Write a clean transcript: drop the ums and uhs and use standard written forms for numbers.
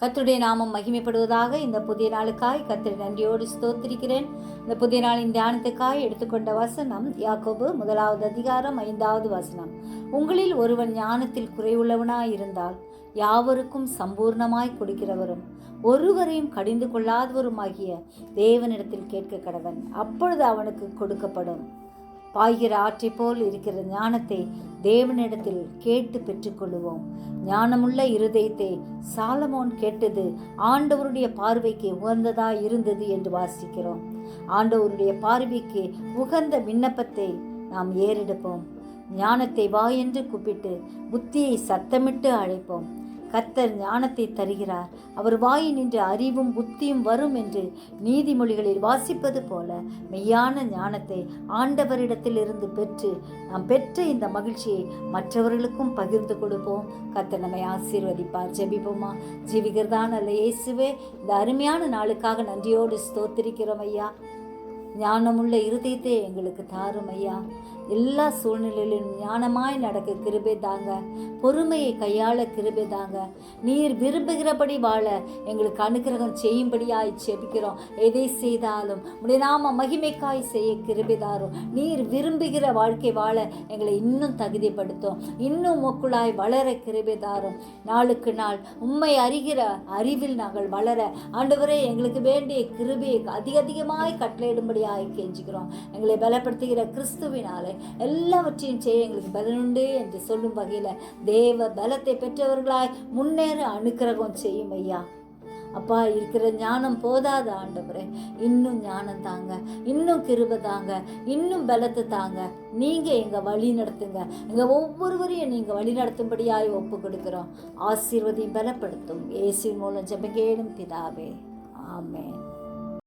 கர்த்தருடைய நாமம் மகிமைப்படுவதாக. இந்த புதிய நாளுக்காய் கர்த்தரை நன்றியோடு ஸ்தோத்திரிக்கிறேன். இந்த புதிய நாளின் தியானத்துக்காய் எடுத்துக்கொண்ட வசனம் யாக்கோபு 1:5 உங்களில் ஒருவன் ஞானத்தில் குறைவுள்ளவனாய் இருந்தால் யாவருக்கும் சம்பூர்ணமாய் கொடுக்கிறவரும் ஒருவரையும் கடிந்து கொள்ளாதவருமாகிய தேவனிடத்தில் கேட்க கடவன், அப்பொழுது அவனுக்கு கொடுக்கப்படும். பாய்கிற ஆற்றை போல் இருக்கிற ஞானத்தை தேவனிடத்தில் கேட்டு பெற்றுக்கொள்ளுவோம். ஞானமுள்ள இருதயத்தை சாலமோன் கேட்டது ஆண்டவருடைய பார்வைக்கு உகந்ததாய் இருந்தது என்று வாசிக்கிறோம். ஆண்டவருடைய பார்வைக்கு உகந்த விண்ணப்பத்தை நாம் ஏறெடுப்போம். ஞானத்தை வா என்று கூப்பிட்டு புத்தியை சத்தமிட்டு அழைப்போம். கர்த்தர் ஞானத்தை தருகிறார், அவர் வாயினின்று அறிவும் புத்தியும் வரும் என்று நீதிமொழிகளில் வாசிப்பது போல மெய்யான ஞானத்தை ஆண்டவரிடத்திலிருந்து பெற்று நாம் பெற்ற இந்த மகிழ்ச்சியை மற்றவர்களுக்கும் பகிர்ந்து கொடுப்போம். கர்த்தர் நம்மை ஆசீர்வதிப்பார். ஜெபிப்போமா. ஜீவிக்கிறதான அல்ல இயேசுவே, இந்த அருமையான நாளுக்காக நன்றியோடு ஸ்தோத்திரிக்கிறோம் ஐயா. ஞானமுள்ள இருதயத்தை எங்களுக்கு தாரும் ஐயா. எல்லா சூழ்நிலையிலும் ஞானமாய் நடக்க கிருபை தாங்க, பொறுமையை கையாள கிருபை தாங்க. நீர் விரும்புகிறபடி வாழ எங்களுக்கு அனுக்கிரகம் செய்யும்படியாய் செபிக்கிறோம். எதை செய்தாலும் உடைய நாம மகிமைக்காய் செய்ய கிருபை தாரும். நீர் விரும்புகிற வாழ்க்கை வாழ எங்களை இன்னும் தகுதிப்படுத்தும், இன்னும் மொக்குளாய் வளர கிருபை தாரும். நாளுக்கு நாள் உம்மை அறிகிற அறிவில் நாங்கள் வளர ஆண்டவரே எங்களுக்கு வேண்டிய கிருபையை அதிகமாய் கட்டளையிடும்படியாய் கெஞ்சுகிறோம். எங்களை பலப்படுத்துகிற கிறிஸ்துவினாலே எல்லாவற்றையும் செய்ய எங்களுக்கு பலனுண்டு என்று சொல்லும் வகையில் தேவ பலத்தை பெற்றவர்களாய் முன்னேற அனுக்கிரகம் செய்யும் ஐயா. அப்பா, இருக்கிற ஞானம் போதாத ஆண்டவரே, இன்னும் ஞானம் தாங்க, இன்னும் கிருபை தாங்க, இன்னும் பலத்தை தாங்க. நீங்க எங்க வழி நடத்துங்க, எங்க ஒவ்வொருவரையும் நீங்க வழி நடத்தும்படியாய் ஒப்பு கொடுக்கிறோம். ஆசீர்வதியும் பலப்படுத்தும். இயேசுவின் மூலம் ஜெபம் கேளும் பிதாவே, ஆமென்.